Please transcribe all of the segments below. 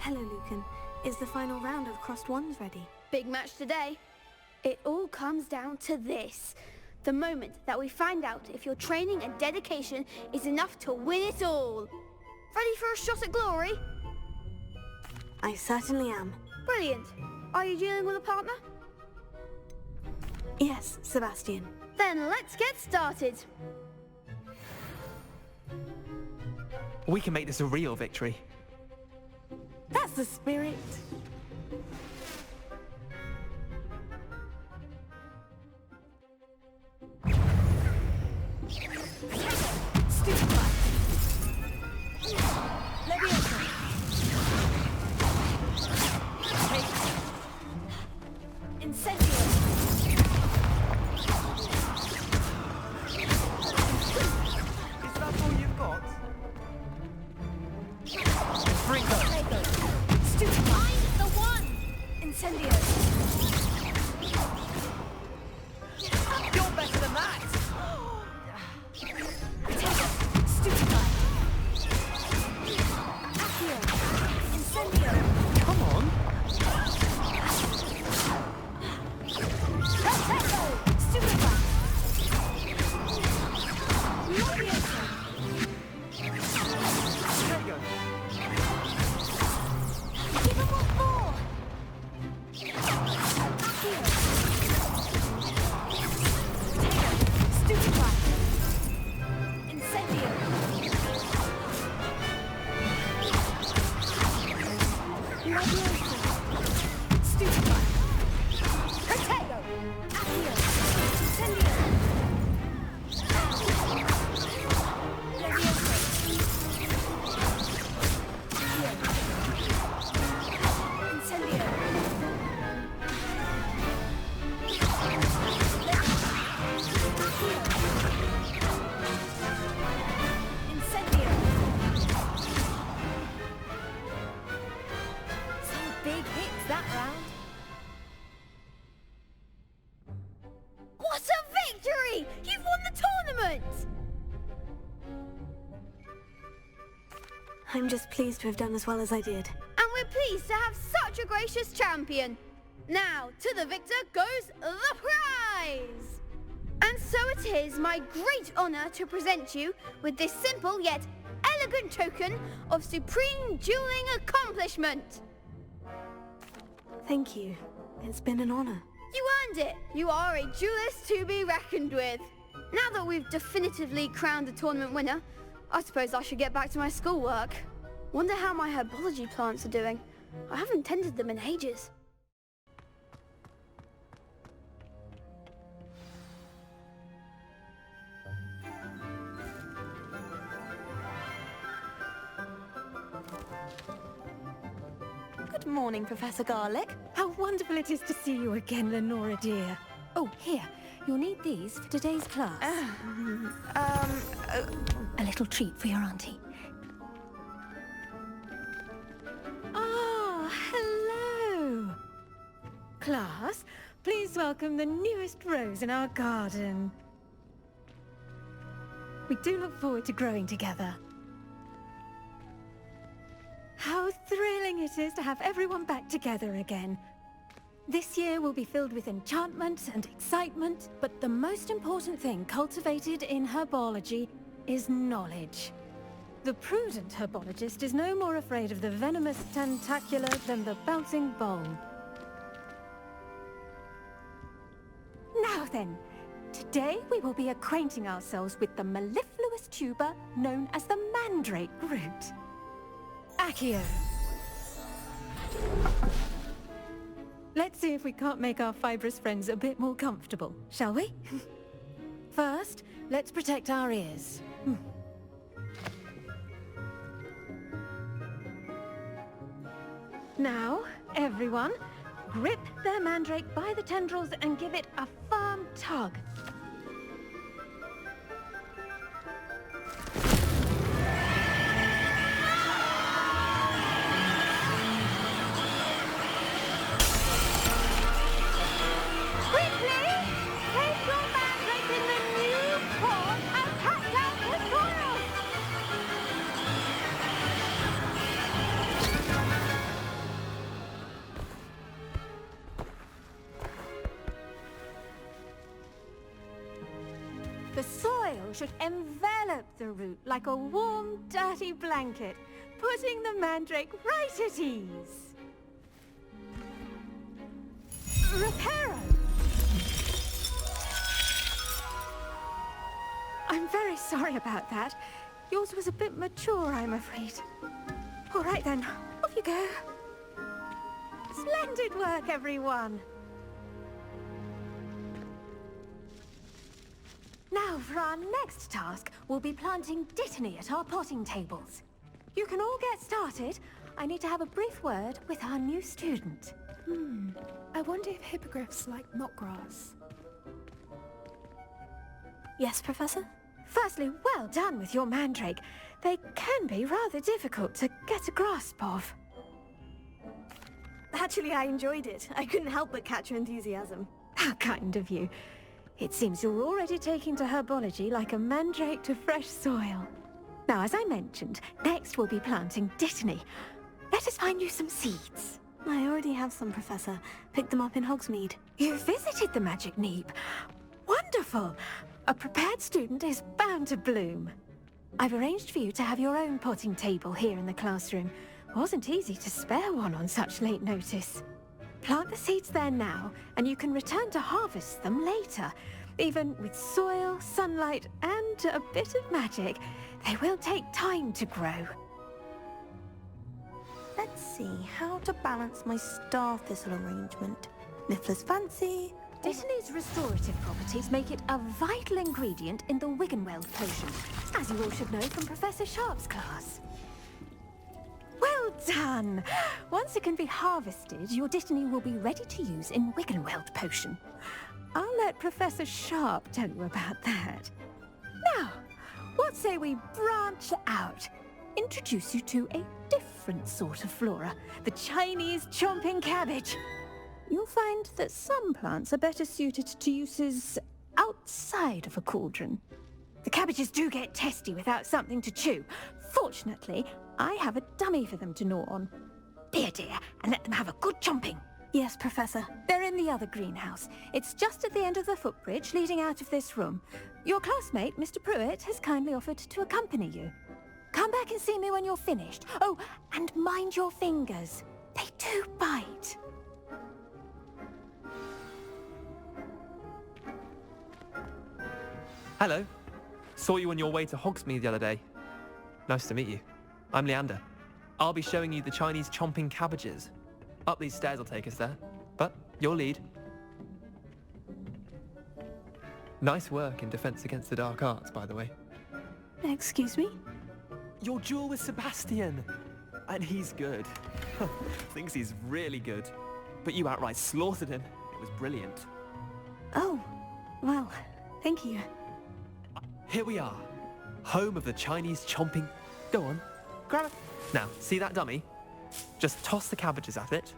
Hello, Lucan. Is the final round of crossed wands ready? Big match today. It all comes down to this. The moment that we find out if your training and dedication is enough to win it all. Ready for a shot at glory? I certainly am. Brilliant. Are you dealing with a partner? Yes, Sebastian. Then let's get started. We can make this a real victory. That's the spirit. What a victory! You've won the tournament! I'm just pleased to have done as well as I did. And we're pleased to have such a gracious champion. Now, to the victor goes the prize! And so it is my great honor to present you with this simple yet elegant token of supreme dueling accomplishment. Thank you. It's been an honor. You earned it. You are a duelist to be reckoned with. Now that we've definitively crowned the tournament winner, I suppose I should get back to my schoolwork. Wonder how my herbology plants are doing. I haven't tended them in ages. Good morning, Professor Garlick. How wonderful it is to see you again, Lenora dear. Oh, here. You'll need these for today's class. A little treat for your auntie. Ah, hello. Class, please welcome the newest rose in our garden. We do look forward to growing together. How thrilling it is to have everyone back together again. This year will be filled with enchantment and excitement, but the most important thing cultivated in herbology is knowledge. The prudent herbologist is no more afraid of the venomous tentacula than the bouncing bulb. Now then, today we will be acquainting ourselves with the mellifluous tuber known as the mandrake root. Accio. Let's see if we can't make our fibrous friends a bit more comfortable, shall we? First, let's protect our ears. Now, everyone, grip their mandrake by the tendrils and give it a firm tug. soil should envelop the root like a warm, dirty blanket, putting the mandrake right at ease. Reparo! I'm very sorry about that. Yours was a bit mature, I'm afraid. All right then, off you go. Splendid work, everyone! Now, for our next task, we'll be planting dittany at our potting tables. You can all get started. I need to have a brief word with our new student. I wonder if hippogriffs like knotgrass. Yes, Professor? Firstly, well done with your mandrake. They can be rather difficult to get a grasp of. Actually, I enjoyed it. I couldn't help but catch your enthusiasm. How kind of you. It seems you're already taking to herbology like a mandrake to fresh soil. Now, as I mentioned, next we'll be planting dittany. Let us find you some seeds. I already have some, Professor. Picked them up in Hogsmeade. You visited the Magic Neep. Wonderful! A prepared student is bound to bloom. I've arranged for you to have your own potting table here in the classroom. Wasn't easy to spare one on such late notice. Plant the seeds there now, and you can return to harvest them later. Even with soil, sunlight, and a bit of magic, they will take time to grow. Let's see how to balance my star thistle arrangement. Niffler's fancy. Dittany's restorative properties make it a vital ingredient in the Wiggenweld potion, as you all should know from Professor Sharp's class. Well done! Once it can be harvested, your dittany will be ready to use in Wiggenweld potion. I'll let Professor Sharp tell you about that. Now, what say we branch out? Introduce you to a different sort of flora, the Chinese chomping cabbage. You'll find that some plants are better suited to uses outside of a cauldron. The cabbages do get testy without something to chew. Fortunately, I have a dummy for them to gnaw on. Be a dear and let them have a good chomping. Yes, Professor. They're in the other greenhouse. It's just at the end of the footbridge leading out of this room. Your classmate, Mr. Pruitt, has kindly offered to accompany you. Come back and see me when you're finished. Oh, and mind your fingers. They do bite. Hello. Saw you on your way to Hogsmeade the other day. Nice to meet you. I'm Leander. I'll be showing you the Chinese chomping cabbages. Up these stairs will take us there. But your lead. Nice work in Defense Against the Dark Arts, by the way. Excuse me? Your duel with Sebastian! And he's good. Thinks he's really good. But you outright slaughtered him. It was brilliant. Oh, well, thank you. Here we are. Home of the Chinese chomping... Go on, grab it. Now, see that dummy? Just toss the cabbages at it,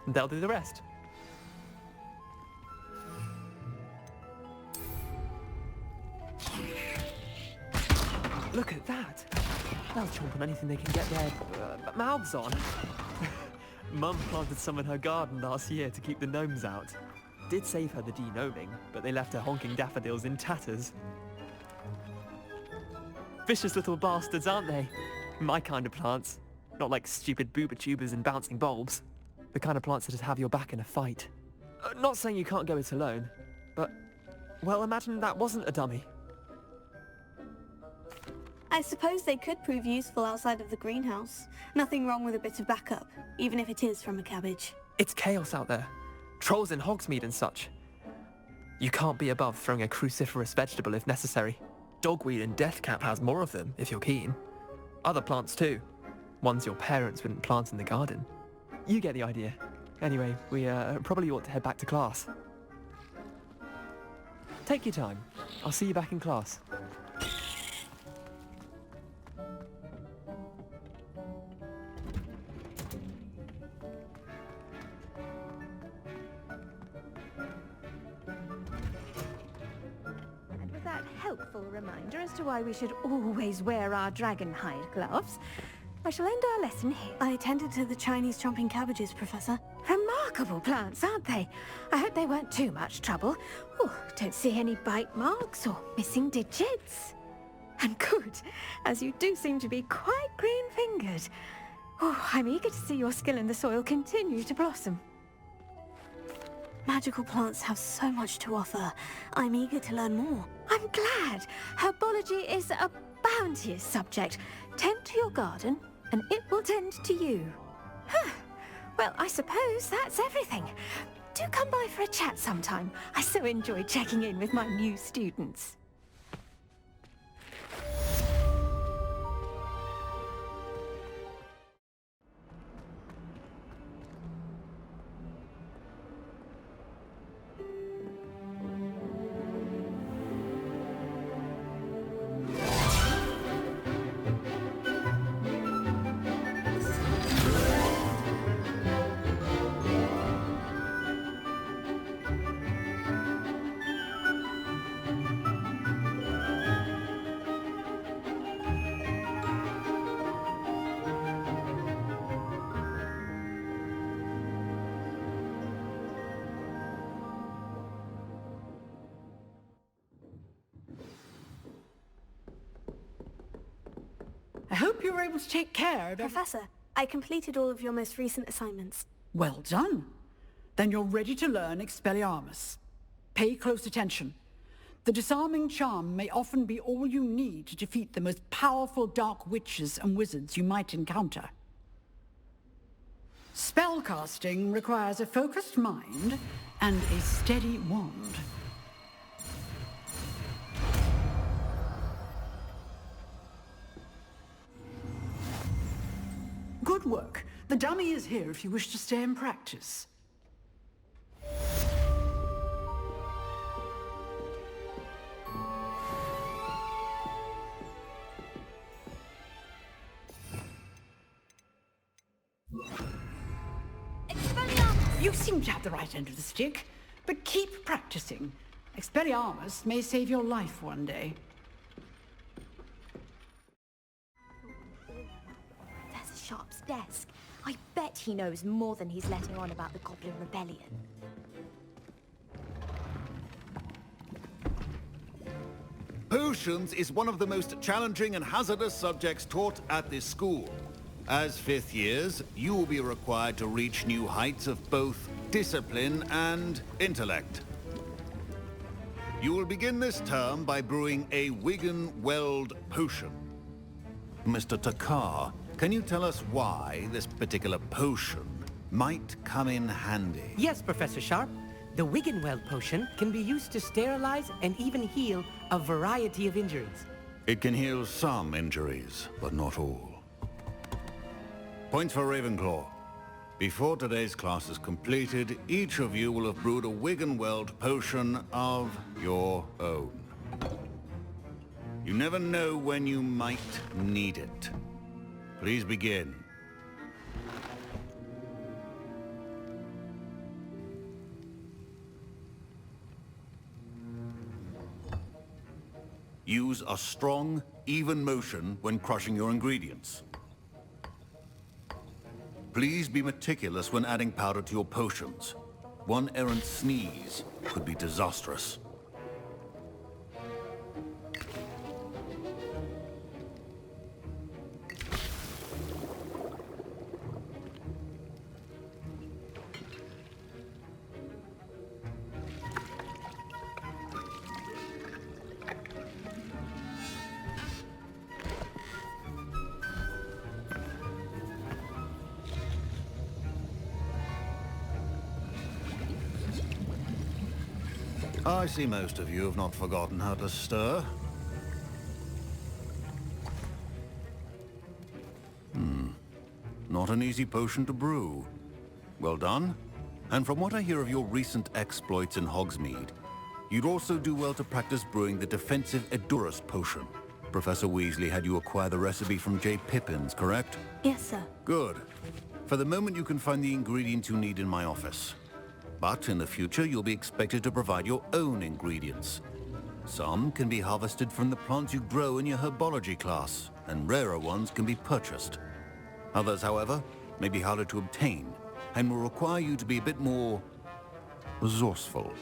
and they'll do the rest. Look at that. They'll chomp on anything they can get their mouths on. Mum planted some in her garden last year to keep the gnomes out. Did save her the de-gnoming, but they left her honking daffodils in tatters. Vicious little bastards, aren't they? My kind of plants. Not like stupid booba tubers and bouncing bulbs. The kind of plants that just have your back in a fight. Not saying you can't go it alone, but... Well, imagine that wasn't a dummy. I suppose they could prove useful outside of the greenhouse. Nothing wrong with a bit of backup, even if it is from a cabbage. It's chaos out there. Trolls in Hogsmeade and such. You can't be above throwing a cruciferous vegetable if necessary. Dogweed and deathcap has more of them, if you're keen. Other plants too. Ones your parents wouldn't plant in the garden. You get the idea. Anyway, we probably ought to head back to class. Take your time. I'll see you back in class. And with that helpful reminder as to why we should always wear our dragon hide gloves, I shall end our lesson here. I attended to the Chinese chomping cabbages, Professor. Remarkable! remarkable plants, aren't they? I hope they weren't too much trouble. Oh, don't see any bite marks or missing digits. And good, as you do seem to be quite green-fingered. Oh, I'm eager to see your skill in the soil continue to blossom. Magical plants have so much to offer. I'm eager to learn more. I'm glad. Herbology is a bounteous subject. Tend to your garden, and it will tend to you. Huh. Well, I suppose that's everything. Do come by for a chat sometime. I so enjoy checking in with my new students. I hope you were able to take care of Professor, I completed all of your most recent assignments. Well done. Then you're ready to learn Expelliarmus. Pay close attention. The disarming charm may often be all you need to defeat the most powerful dark witches and wizards you might encounter. Spellcasting requires a focused mind and a steady wand. Good work. The dummy is here if you wish to stay and practice. You seem to have the right end of the stick, but keep practicing. Expelliarmus may save your life one day. There's a Sharp's desk. I bet he knows more than he's letting on about the Goblin Rebellion. Potions is one of the most challenging and hazardous subjects taught at this school. As fifth years, you will be required to reach new heights of both discipline and intellect. You will begin this term by brewing a Wiggenweld potion. Mr. Takar, can you tell us why this particular potion might come in handy? Yes, Professor Sharp. The Wiggenweld potion can be used to sterilize and even heal a variety of injuries. It can heal some injuries, but not all. Points for Ravenclaw. Before today's class is completed, each of you will have brewed a Wiggenweld potion of your own. You never know when you might need it. Please begin. Use a strong, even motion when crushing your ingredients. Please be meticulous when adding powder to your potions. One errant sneeze could be disastrous. I see most of you have not forgotten how to stir. Not an easy potion to brew. Well done. And from what I hear of your recent exploits in Hogsmeade, you'd also do well to practice brewing the defensive Edurus potion. Professor Weasley had you acquire the recipe from J. Pippins, correct? Yes, sir. Good. For the moment, you can find the ingredients you need in my office. But in the future, you'll be expected to provide your own ingredients. Some can be harvested from the plants you grow in your herbology class, and rarer ones can be purchased. Others, however, may be harder to obtain, and will require you to be a bit more resourceful.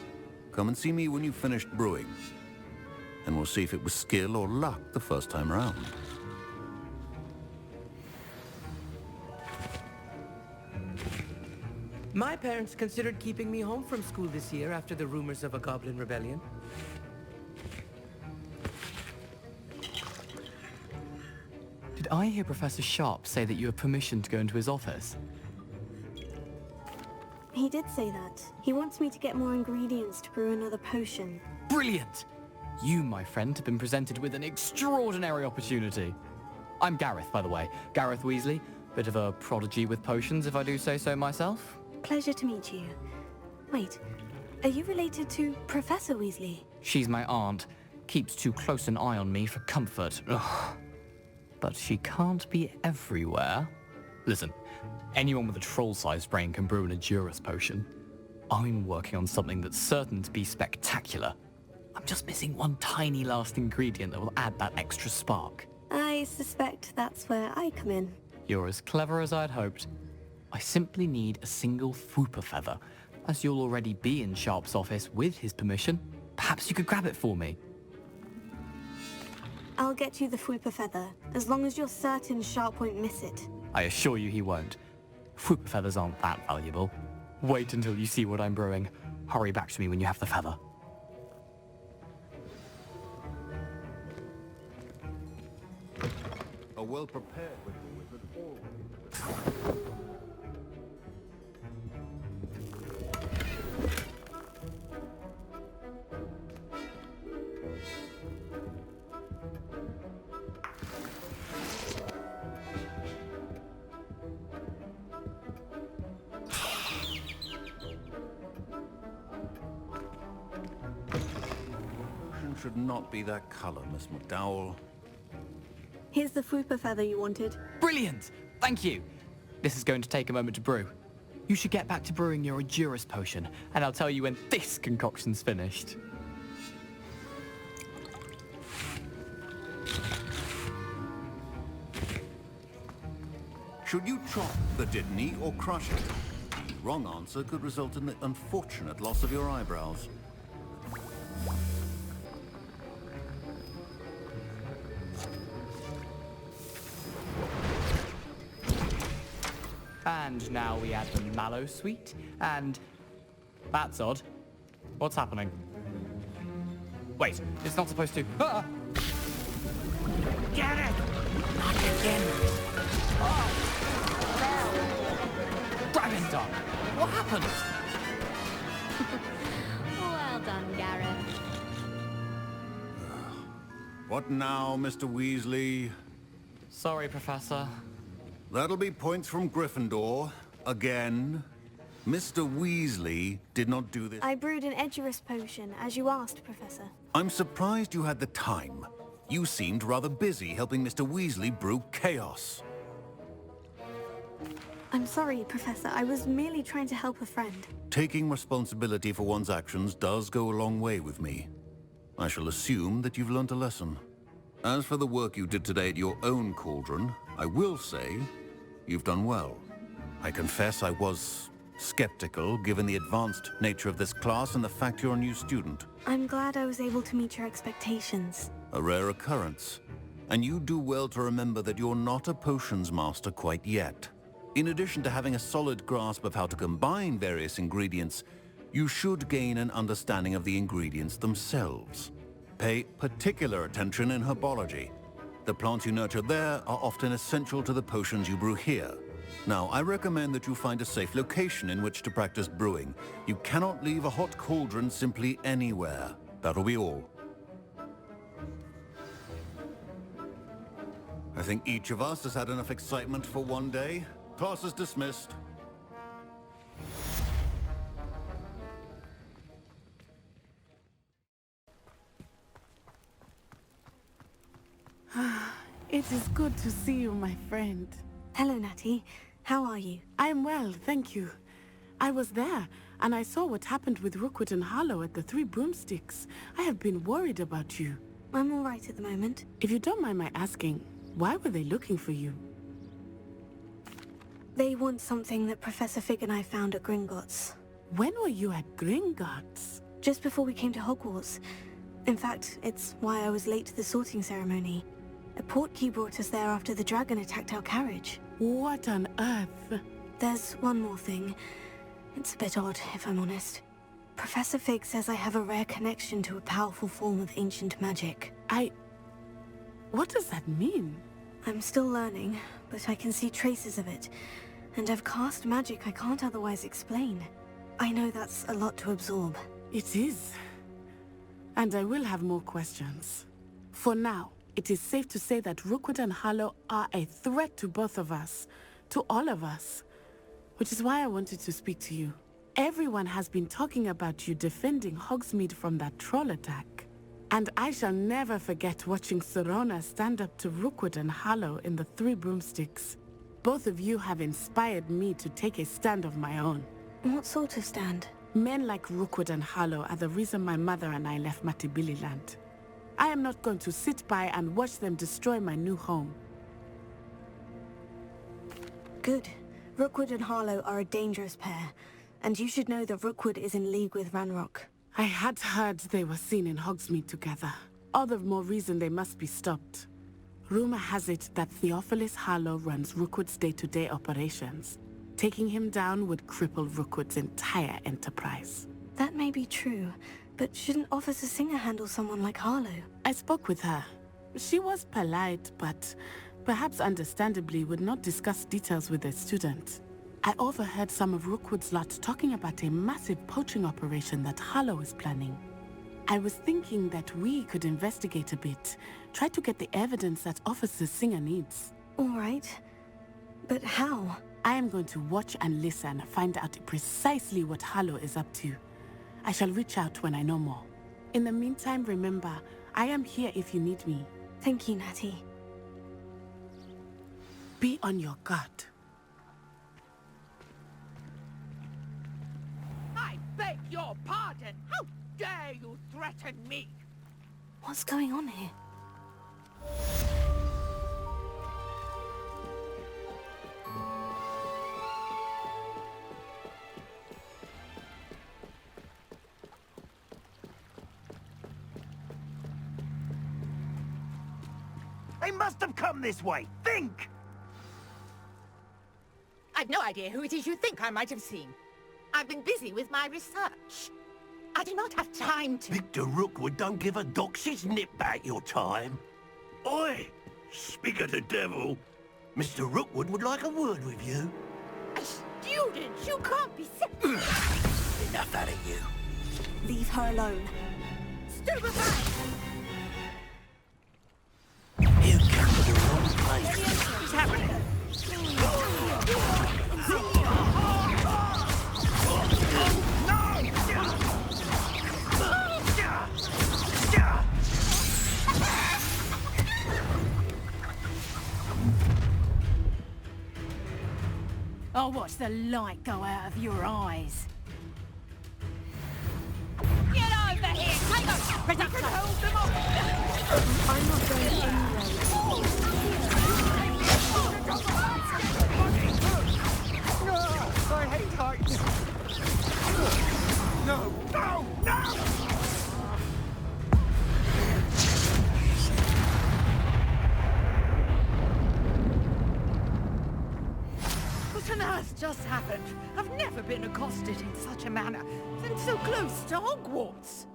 Come and see me when you've finished brewing, and we'll see if it was skill or luck the first time around. My parents considered keeping me home from school this year after the rumors of a goblin rebellion. Did I hear Professor Sharp say that you have permission to go into his office? He did say that. He wants me to get more ingredients to brew another potion. Brilliant! You, my friend, have been presented with an extraordinary opportunity. I'm Gareth, by the way. Gareth Weasley. Bit of a prodigy with potions, if I do say so myself. Pleasure to meet you. Wait, are you related to Professor Weasley? She's my aunt. Keeps too close an eye on me for comfort. Ugh. But she can't be everywhere. Listen, anyone with a troll-sized brain can brew an Edurus potion. I'm working on something that's certain to be spectacular. I'm just missing one tiny last ingredient that will add that extra spark. I suspect that's where I come in. You're as clever as I'd hoped. I simply need a single Fwooper feather. As you'll already be in Sharp's office with his permission, perhaps you could grab it for me. I'll get you the Fwooper feather, as long as you're certain Sharp won't miss it. I assure you he won't. Fwooper feathers aren't that valuable. Wait until you see what I'm brewing. Hurry back to me when you have the feather. A well-prepared wizard always. Should not be that color, Miss McDowell. Here's the Fwooper feather you wanted. Brilliant! Thank you! This is going to take a moment to brew. You should get back to brewing your Edurus potion, and I'll tell you when this concoction's finished. Should you chop the Dittany or crush it? The wrong answer could result in the unfortunate loss of your eyebrows. And now we add the mallow sweet, and... That's odd. What's happening? Wait, it's not supposed to... Ah! Get it! Not again! Dragon Dog! What happened? Well done, Gareth. What now, Mr. Weasley? Sorry, Professor. That'll be points from Gryffindor. Again. Mr. Weasley did not do this. I brewed an Edurus potion, as you asked, Professor. I'm surprised you had the time. You seemed rather busy helping Mr. Weasley brew chaos. I'm sorry, Professor. I was merely trying to help a friend. Taking responsibility for one's actions does go a long way with me. I shall assume that you've learnt a lesson. As for the work you did today at your own cauldron, I will say you've done well. I confess I was skeptical, given the advanced nature of this class and the fact you're a new student. I'm glad I was able to meet your expectations. A rare occurrence. And you do well to remember that you're not a potions master quite yet. In addition to having a solid grasp of how to combine various ingredients, you should gain an understanding of the ingredients themselves. Pay particular attention in herbology. The plants you nurture there are often essential to the potions you brew here. Now, I recommend that you find a safe location in which to practice brewing. You cannot leave a hot cauldron simply anywhere. That'll be all. I think each of us has had enough excitement for one day. Class is dismissed. It is good to see you, my friend. Hello, Natty. How are you? I am well, thank you. I was there, and I saw what happened with Rookwood and Harlow at the Three Broomsticks. I have been worried about you. I'm all right at the moment. If you don't mind my asking, why were they looking for you? They want something that Professor Fig and I found at Gringotts. When were you at Gringotts? Just before we came to Hogwarts. In fact, it's why I was late to the sorting ceremony. A portkey brought us there after the dragon attacked our carriage. What on earth? There's one more thing. It's a bit odd, if I'm honest. Professor Fig says I have a rare connection to a powerful form of ancient magic. What does that mean? I'm still learning, but I can see traces of it. And I've cast magic I can't otherwise explain. I know that's a lot to absorb. It is. And I will have more questions. For now, it is safe to say that Rookwood and Harlow are a threat to both of us. To all of us. Which is why I wanted to speak to you. Everyone has been talking about you defending Hogsmeade from that troll attack. And I shall never forget watching Serona stand up to Rookwood and Harlow in the Three Broomsticks. Both of you have inspired me to take a stand of my own. What sort of stand? Men like Rookwood and Harlow are the reason my mother and I left Matibili Land. I am not going to sit by and watch them destroy my new home. Good. Rookwood and Harlow are a dangerous pair. And you should know that Rookwood is in league with Ranrock. I had heard they were seen in Hogsmeade together. All the more reason they must be stopped. Rumor has it that Theophilus Harlow runs Rookwood's day-to-day operations. Taking him down would cripple Rookwood's entire enterprise. That may be true, but shouldn't Officer Singer handle someone like Harlow? I spoke with her. She was polite, but perhaps understandably would not discuss details with a student. I overheard some of Rookwood's lot talking about a massive poaching operation that Harlow is planning. I was thinking that we could investigate a bit, try to get the evidence that Officer Singer needs. All right. But how? I am going to watch and listen, find out precisely what Harlow is up to. I shall reach out when I know more. In the meantime, remember, I am here if you need me. Thank you, Natty. Be on your guard. I beg your pardon! How dare you threaten me? What's going on here? They must have come this way! Think! I've no idea who it is you think I might have seen. I've been busy with my research. I do not have time to... Victor Rookwood don't give a doxy's nip back your time. Oi! Speak of the devil. Mr. Rookwood would like a word with you. A student! You can't be... Enough out of you. Leave her alone. Stupefy! You come to the wrong place. What's happening? I'll watch the light go out of your eyes. Get over here! Take a production! Hold them off! I'm not going anywhere. I hate heights! No! No! No! What on earth just happened? I've never been accosted in such a manner, and so close to Hogwarts.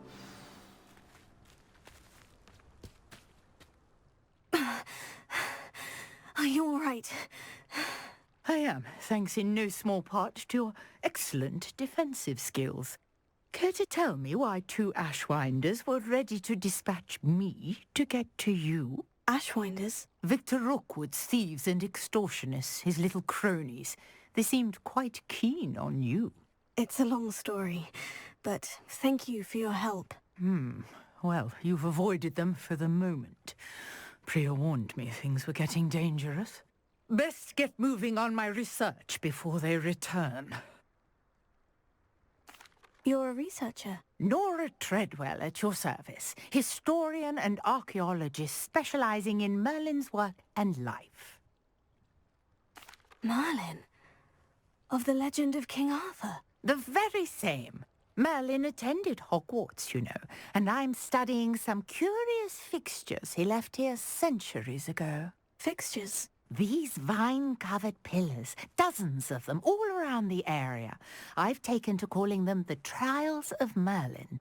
Are you all right? I am, thanks in no small part to your excellent defensive skills. Care to tell me why two Ashwinders were ready to dispatch me to get to you? Ashwinders? Victor Rookwood's thieves and extortionists, his little cronies. They seemed quite keen on you. It's a long story, but thank you for your help. Well, you've avoided them for the moment. Priya warned me things were getting dangerous. Best get moving on my research before they return. You're a researcher? Nora Treadwell at your service, historian and archaeologist specializing in Merlin's work and life. Merlin? Of the legend of King Arthur? The very same. Merlin attended Hogwarts, you know, and I'm studying some curious fixtures he left here centuries ago. Fixtures? These vine-covered pillars, dozens of them, all around the area. I've taken to calling them the Trials of Merlin.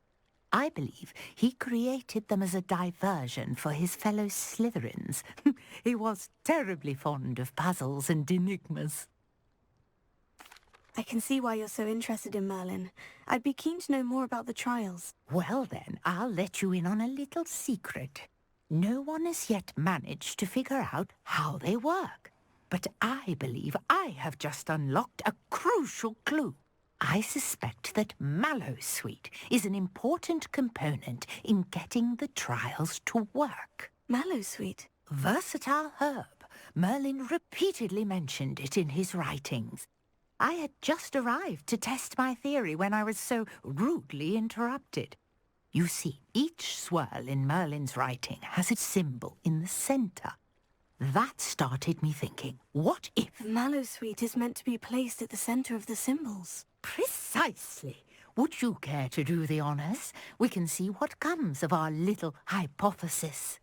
I believe he created them as a diversion for his fellow Slytherins. He was terribly fond of puzzles and enigmas. I can see why you're so interested in Merlin. I'd be keen to know more about the trials. Well then, I'll let you in on a little secret. No one has yet managed to figure out how they work. But I believe I have just unlocked a crucial clue. I suspect that Mallowsweet is an important component in getting the trials to work. Mallowsweet? Versatile herb. Merlin repeatedly mentioned it in his writings. I had just arrived to test my theory when I was so rudely interrupted. You see, each swirl in Merlin's writing has a symbol in the center. That started me thinking, what if... Mallowsweet is meant to be placed at the center of the symbols. Precisely. Would you care to do the honors? We can see what comes of our little hypothesis.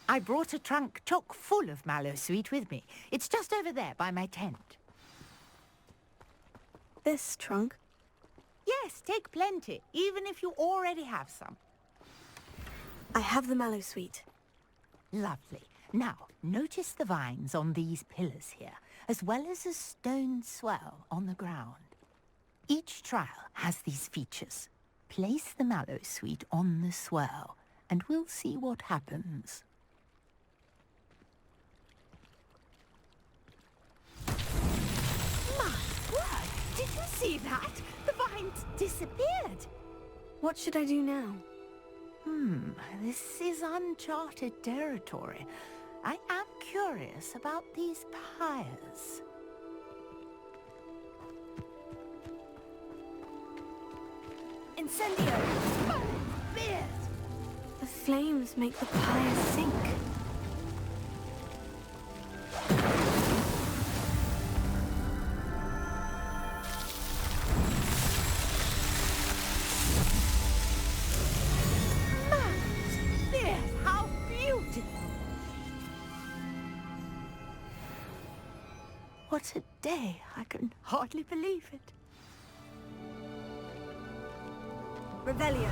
I brought a trunk chock full of Mallowsweet with me. It's just over there by my tent. This trunk? Yes, take plenty, even if you already have some. I have the Mallowsweet. Lovely. Now, notice the vines on these pillars here, as well as a stone swell on the ground. Each trial has these features. Place the Mallowsweet on the swell, and we'll see what happens. My word! Did you see that? The vines disappeared. What should I do now? This is uncharted territory. I am curious about these pyres. Incendio! The flames make the pyres sink. How beautiful! What a day! I can hardly believe it. Revelio.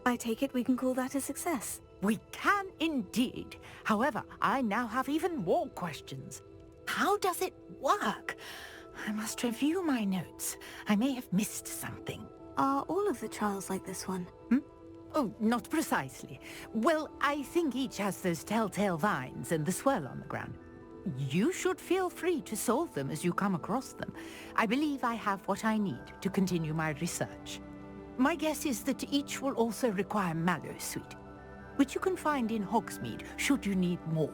I take it we can call that a success. We can indeed. However, I now have even more questions. How does it work? I must review my notes. I may have missed something. Are all of the trials like this one? Oh, not precisely. Well, I think each has those telltale vines and the swirl on the ground. You should feel free to solve them as you come across them. I believe I have what I need to continue my research. My guess is that each will also require Mallowsweet, which you can find in Hogsmeade should you need more.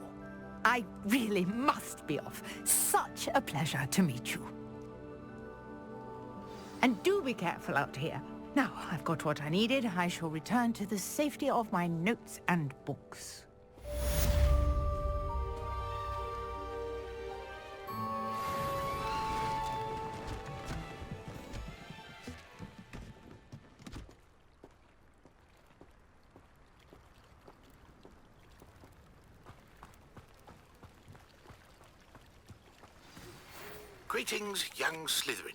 I really must be off. Such a pleasure to meet you. And do be careful out here. Now, I've got what I needed. I shall return to the safety of my notes and books. Greetings, young Slytherin.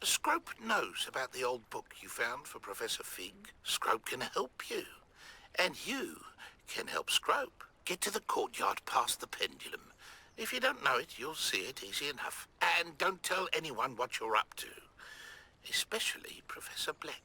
Scrope knows about the old book you found for Professor Fig. Scrope can help you. And you can help Scrope. Get to the courtyard past the pendulum. If you don't know it, you'll see it easy enough. And don't tell anyone what you're up to. Especially Professor Black.